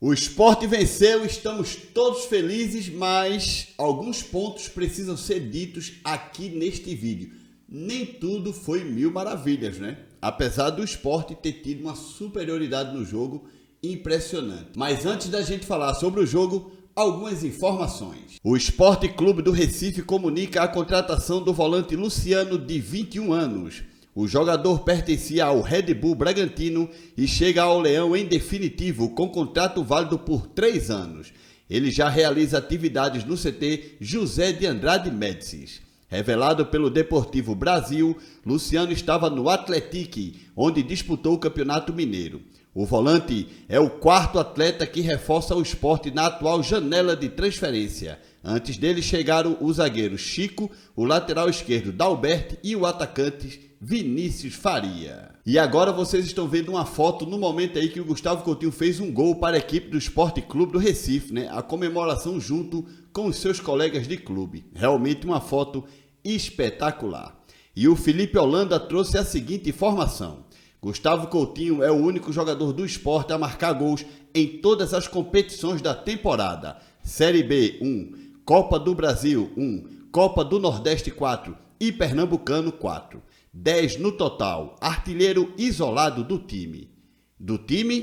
O Sport venceu, estamos todos felizes, mas alguns pontos precisam ser ditos aqui neste vídeo. Nem tudo foi mil maravilhas, né? Apesar do Sport ter tido uma superioridade no jogo impressionante. Mas antes da gente falar sobre o jogo, algumas informações. O Sport Clube do Recife comunica a contratação do volante Luciano, de 21 anos. O jogador pertencia ao Red Bull Bragantino e chega ao Leão em definitivo com contrato válido por 3 anos. Ele já realiza atividades no CT José de Andrade Médicis. Revelado pelo Deportivo Brasil, Luciano estava no Atlético, onde disputou o Campeonato Mineiro. O volante é o 4º atleta que reforça o Sport na atual janela de transferência. Antes dele chegaram o zagueiro Chico, o lateral esquerdo Dalberto e o atacante Vinícius Faria. E agora vocês estão vendo uma foto no momento aí que o Gustavo Coutinho fez um gol para a equipe do Sport Clube do Recife, né? A comemoração junto com os seus colegas de clube. Realmente uma foto espetacular. E o Felipe Holanda trouxe a seguinte informação. Gustavo Coutinho é o único jogador do Sport a marcar gols em todas as competições da temporada. Série B 1, Copa do Brasil 1, Copa do Nordeste 4 e Pernambucano 4. 10 no total, artilheiro isolado do time.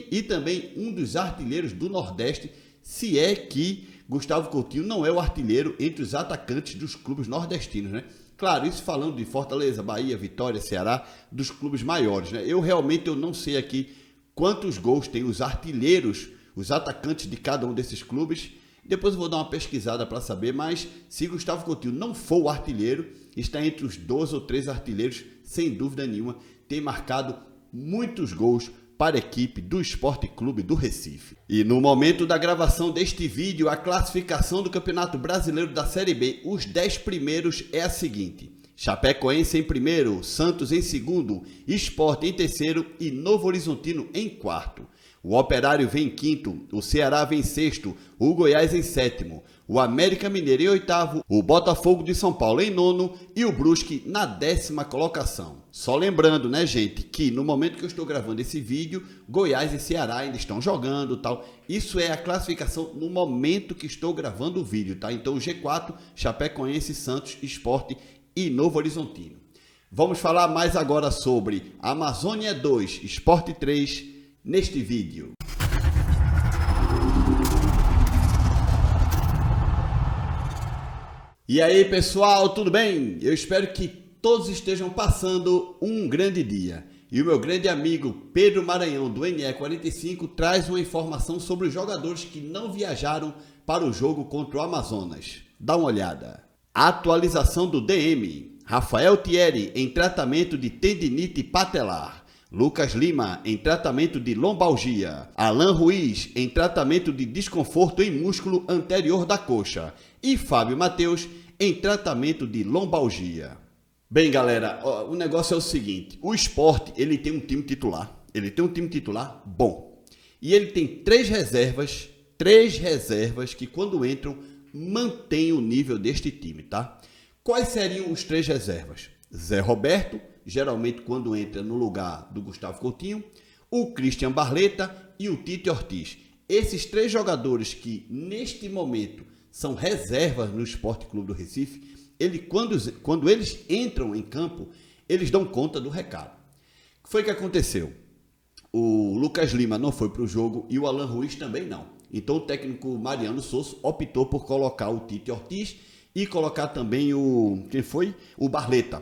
E também um dos artilheiros do Nordeste, se é que Gustavo Coutinho não é o artilheiro entre os atacantes dos clubes nordestinos, né? Claro, isso falando de Fortaleza, Bahia, Vitória, Ceará, dos clubes maiores, né? Eu não sei aqui quantos gols tem os artilheiros, os atacantes de cada um desses clubes. Depois eu vou dar uma pesquisada para saber, mas se Gustavo Coutinho não for o artilheiro, está entre os 12 ou 13 artilheiros, sem dúvida nenhuma, tem marcado muitos gols para a equipe do Sport Clube do Recife. E no momento da gravação deste vídeo, a classificação do Campeonato Brasileiro da Série B, os 10 primeiros é a seguinte: Chapecoense em primeiro, Santos em segundo, Sport em terceiro e Novo Horizontino em quarto. O Operário vem em quinto, o Ceará vem em sexto, o Goiás em sétimo, o América Mineiro em oitavo, o Botafogo de São Paulo em nono e o Brusque na 10ª colocação. Só lembrando, né, gente, que no momento que eu estou gravando esse vídeo, Goiás e Ceará ainda estão jogando, tal. Isso é a classificação no momento que estou gravando o vídeo, tá? Então o G4, Chapecoense, Santos, Sport e Novo Horizontino. Vamos falar mais agora sobre Amazônia 2, Sport 3, neste vídeo. E aí pessoal, tudo bem? Eu espero que todos estejam passando um grande dia. E o meu grande amigo Pedro Maranhão do NE45 traz uma informação sobre os jogadores que não viajaram para o jogo contra o Amazonas. Dá uma olhada. Atualização do DM. Rafael Thierry em tratamento de tendinite patelar. Lucas Lima em tratamento de lombalgia. Alan Ruiz em tratamento de desconforto em músculo anterior da coxa. E Fábio Matheus em tratamento de lombalgia. Bem, galera, o negócio é o seguinte. O Sport, ele tem um time titular. Ele tem um time titular bom. E ele tem três reservas que quando entram mantêm o nível deste time, tá? Quais seriam os 3 reservas? Zé Roberto, geralmente quando entra no lugar do Gustavo Coutinho, o Christian Barleta e o Tite Ortiz. Esses 3 jogadores que neste momento são reservas no Sport Clube do Recife, quando eles entram em campo, eles dão conta do recado. O que foi que aconteceu? O Lucas Lima não foi para o jogo e o Alan Ruiz também não. Então o técnico Mariano Souza optou por colocar o Tite Ortiz e colocar também o Barleta.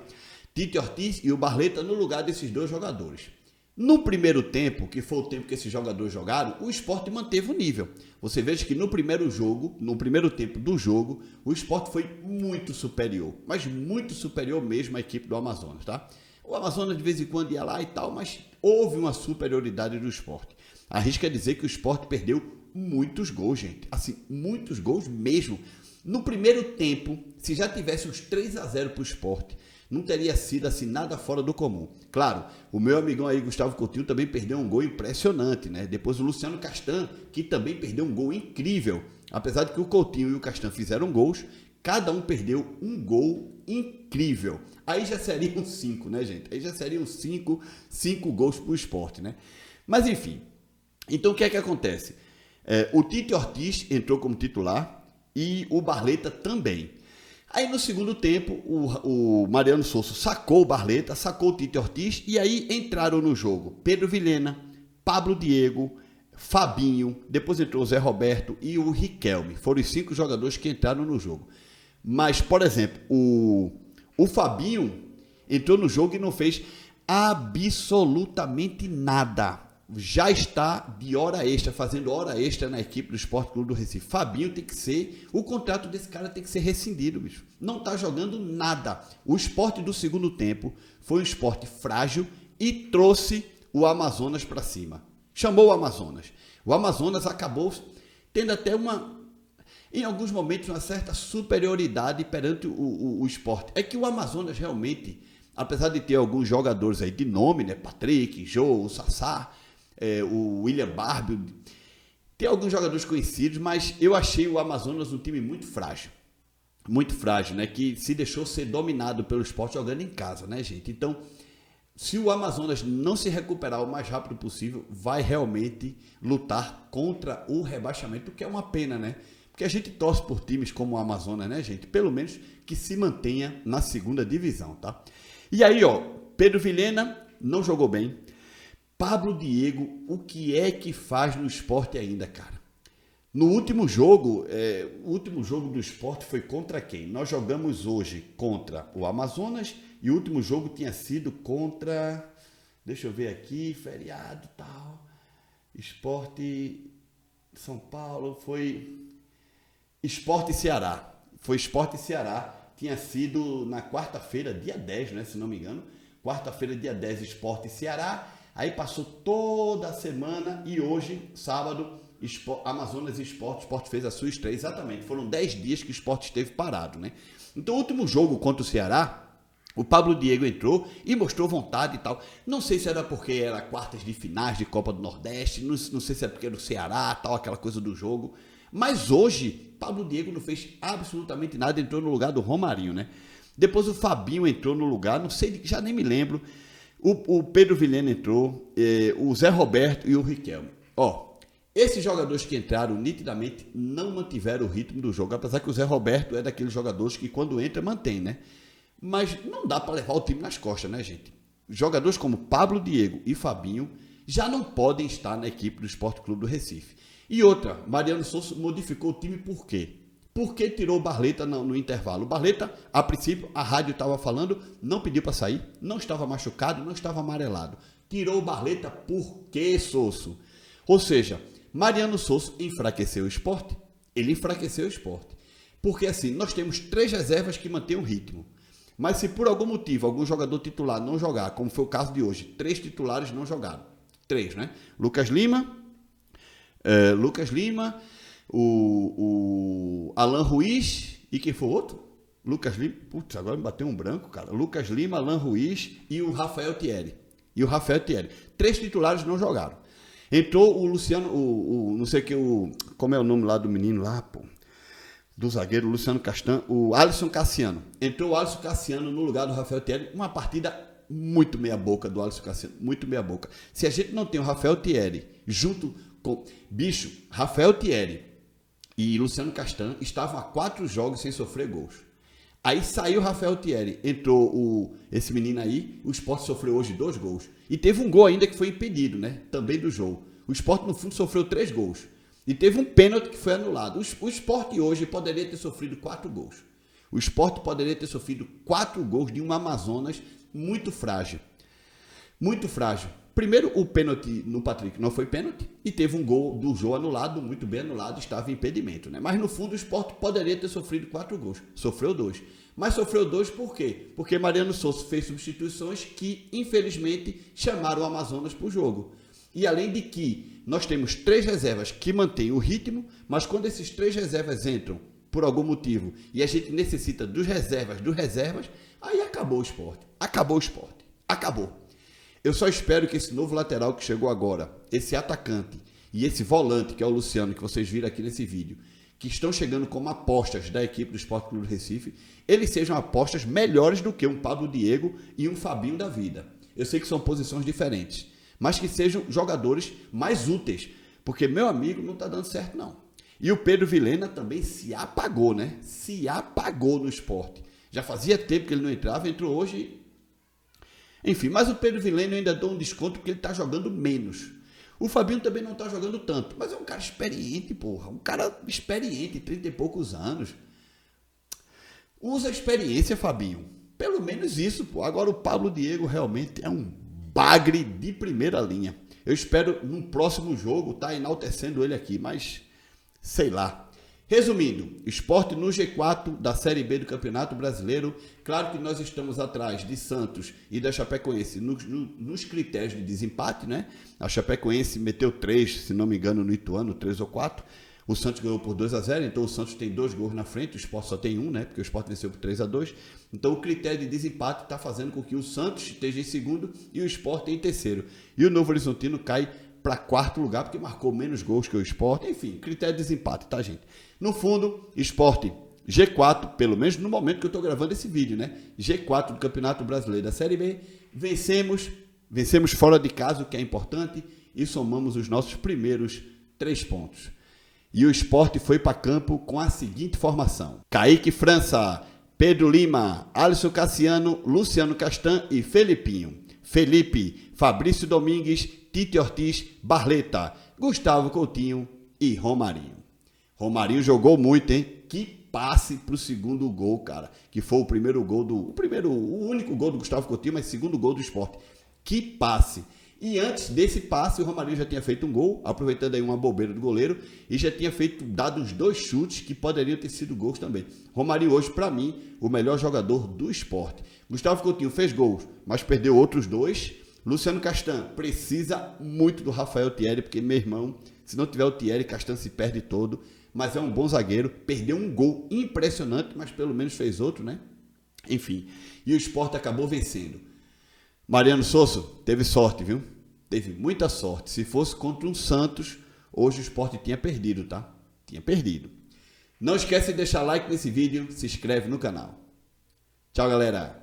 Tite Ortiz e o Barleta no lugar desses 2 jogadores. No primeiro tempo, que foi o tempo que esses jogadores jogaram, o Sport manteve o nível. Você veja que no primeiro tempo do jogo, o Sport foi muito superior, mas muito superior mesmo à equipe do Amazonas, tá? O Amazonas de vez em quando ia lá e tal, mas houve uma superioridade do Sport. Arrisca dizer que o Sport perdeu muitos gols, gente. Assim, muitos gols mesmo. No primeiro tempo, se já tivesse uns 3-0 para o Sport, não teria sido assim nada fora do comum. Claro, o meu amigão aí, Gustavo Coutinho, também perdeu um gol impressionante, né? Depois o Luciano Castan, que também perdeu um gol incrível. Apesar de que o Coutinho e o Castan fizeram gols, cada um perdeu um gol incrível. Aí já seriam 5, né, gente? Aí já seriam 5 gols para o Sport, né? Mas enfim, então o que é que acontece? O Tite Ortiz entrou como titular e o Barleta também. Aí no segundo tempo, o Mariano Souza sacou o Barleta, sacou o Tite Ortiz e aí entraram no jogo Pedro Vilhena, Pablo Diego, Fabinho, depois entrou o Zé Roberto e o Riquelme. Foram os 5 jogadores que entraram no jogo. Mas, por exemplo, o Fabinho entrou no jogo e não fez absolutamente nada. Já está de hora extra, fazendo hora extra na equipe do Sport Clube do Recife. Fabinho tem que ser, o contrato desse cara tem que ser rescindido, bicho. Não está jogando nada. O Sport do segundo tempo foi um esporte frágil e trouxe o Amazonas para cima. Chamou o Amazonas. O Amazonas acabou tendo até em alguns momentos, uma certa superioridade perante o Sport. É que o Amazonas realmente, apesar de ter alguns jogadores aí de nome, né? Patrick, Jô, o Sassá, o William Barbie, tem alguns jogadores conhecidos, mas eu achei o Amazonas um time muito frágil, né? Que se deixou ser dominado pelo Sport jogando em casa, né, gente? Então, se o Amazonas não se recuperar o mais rápido possível, vai realmente lutar contra o rebaixamento, o que é uma pena, né? Porque a gente torce por times como o Amazonas, né, gente? Pelo menos que se mantenha na segunda divisão, tá? E aí, Pedro Vilhena não jogou bem. Pablo Diego, o que é que faz no Sport ainda, cara? No último jogo, o último jogo do Sport foi contra quem? Nós jogamos hoje contra o Amazonas e o último jogo tinha sido contra, deixa eu ver aqui, feriado e tal, Sport São Paulo, foi Sport Ceará. Foi Sport Ceará, tinha sido na quarta-feira, dia 10, né, se não me engano, quarta-feira, dia 10, Sport Ceará. Aí passou toda a semana e hoje, sábado, Amazonas e Sport fez a sua estreia. Exatamente, foram 10 dias que o Sport esteve parado, né? Então, o último jogo contra o Ceará, o Pablo Diego entrou e mostrou vontade e tal. Não sei se era porque era quartas de finais de Copa do Nordeste, não sei se era porque era o Ceará, tal, aquela coisa do jogo. Mas hoje, Pablo Diego não fez absolutamente nada, entrou no lugar do Romarinho, né? Depois o Fabinho entrou no lugar, não sei, já nem me lembro. O Pedro Vilhena entrou, o Zé Roberto e o Riquelme. Esses jogadores que entraram nitidamente não mantiveram o ritmo do jogo, apesar que o Zé Roberto é daqueles jogadores que quando entra mantém, né? Mas não dá para levar o time nas costas, né, gente? Jogadores como Pablo Diego e Fabinho já não podem estar na equipe do Sport Clube do Recife. E outra, Mariano Souza modificou o time por quê? Por que tirou o Barleta no intervalo? O Barleta, a princípio, a rádio estava falando, não pediu para sair, não estava machucado, não estava amarelado. Tirou o Barleta por quê, Souza? Ou seja, Mariano Souza enfraqueceu o Sport, ele enfraqueceu o Sport. Porque assim, nós temos 3 reservas que mantêm o ritmo. Mas se por algum motivo algum jogador titular não jogar, como foi o caso de hoje, 3 titulares não jogaram. 3, né? Lucas Lima, o Alan Ruiz e quem foi o outro? Lucas Lima, putz, agora me bateu um branco, cara. Lucas Lima, Alan Ruiz e o Rafael Thierry. 3 titulares não jogaram. Entrou o Luciano, não sei como é o nome lá do menino lá, pô, do zagueiro Luciano Castan, o Alisson Cassiano. Entrou o Alisson Cassiano no lugar do Rafael Thierry, uma partida muito meia boca do Alisson Cassiano, muito meia boca. Se a gente não tem o Rafael Thierry junto com Rafael Thierry e Luciano Castan estavam há 4 jogos sem sofrer gols. Aí saiu o Rafael Thierry, entrou esse menino aí, o Sport sofreu hoje 2 gols. E teve um gol ainda que foi impedido, né? Também do jogo. O Sport no fundo sofreu 3 gols. E teve um pênalti que foi anulado. O Sport hoje poderia ter sofrido 4 gols. O Sport poderia ter sofrido 4 gols de um Amazonas muito frágil. Muito frágil. Primeiro, o pênalti no Patrick não foi pênalti e teve um gol do Jô anulado, muito bem anulado, estava em impedimento, né? Mas no fundo o Sport poderia ter sofrido 4 gols, sofreu 2. Mas sofreu 2 por quê? Porque Mariano Souza fez substituições que infelizmente chamaram o Amazonas para o jogo. E além de que nós temos 3 reservas que mantêm o ritmo, mas quando esses 3 reservas entram por algum motivo e a gente necessita dos reservas, aí acabou o Sport. Acabou. Eu só espero que esse novo lateral que chegou agora, esse atacante e esse volante, que é o Luciano, que vocês viram aqui nesse vídeo, que estão chegando como apostas da equipe do Sport Clube do Recife, eles sejam apostas melhores do que um Pablo Diego e um Fabinho da vida. Eu sei que são posições diferentes, mas que sejam jogadores mais úteis. Porque, meu amigo, não está dando certo, não. E o Pedro Vilhena também se apagou, né? Se apagou no Sport. Já fazia tempo que ele não entrava, entrou hoje. Enfim, mas o Pedro Vilhena eu ainda dou um desconto porque ele está jogando menos. O Fabinho também não está jogando tanto, mas é um cara experiente, porra. Um cara experiente, 30 e poucos anos. Usa a experiência, Fabinho. Pelo menos isso, pô. Agora o Pablo Diego realmente é um bagre de primeira linha. Eu espero no próximo jogo estar enaltecendo ele aqui, mas sei lá. Resumindo, Sport no G4 da Série B do Campeonato Brasileiro. Claro que nós estamos atrás de Santos e da Chapecoense nos critérios de desempate, né? A Chapecoense meteu 3, se não me engano, no Ituano, 3 ou 4. O Santos ganhou por 2-0, então o Santos tem 2 gols na frente, o Sport só tem 1, né? Porque o Sport venceu por 3-2. Então o critério de desempate está fazendo com que o Santos esteja em segundo e o Sport em terceiro. E o Novo Horizontino cai para 4º lugar, porque marcou menos gols que o Sport. Enfim, critério de desempate, tá, gente? No fundo, Sport G4, pelo menos no momento que eu estou gravando esse vídeo, né? G4 do Campeonato Brasileiro da Série B. Vencemos fora de casa, o que é importante, e somamos os nossos primeiros 3 pontos. E o Sport foi para campo com a seguinte formação: Kaique França, Pedro Lima, Alisson Cassiano, Luciano Castan e Felipinho. Felipe, Fabrício Domingues, Tite Ortiz, Barleta, Gustavo Coutinho e Romarinho. Romarinho jogou muito, hein? Que passe pro segundo gol, cara. Que foi o primeiro gol o único gol do Gustavo Coutinho, mas segundo gol do Sport. Que passe! E antes desse passe, o Romarinho já tinha feito um gol, aproveitando aí uma bobeira do goleiro, e já tinha dado os 2 chutes que poderiam ter sido gols também. Romarinho hoje, para mim, o melhor jogador do Sport. Gustavo Coutinho fez gols, mas perdeu outros 2. Luciano Castan precisa muito do Rafael Thierry, porque, meu irmão, se não tiver o Thierry, Castan se perde todo. Mas é um bom zagueiro, perdeu um gol impressionante, mas pelo menos fez outro, né? Enfim, e o Sport acabou vencendo. Mariano Sosso teve sorte, viu? Teve muita sorte. Se fosse contra um Santos, hoje o Sport tinha perdido, tá? Tinha perdido. Não esquece de deixar like nesse vídeo, se inscreve no canal. Tchau, galera!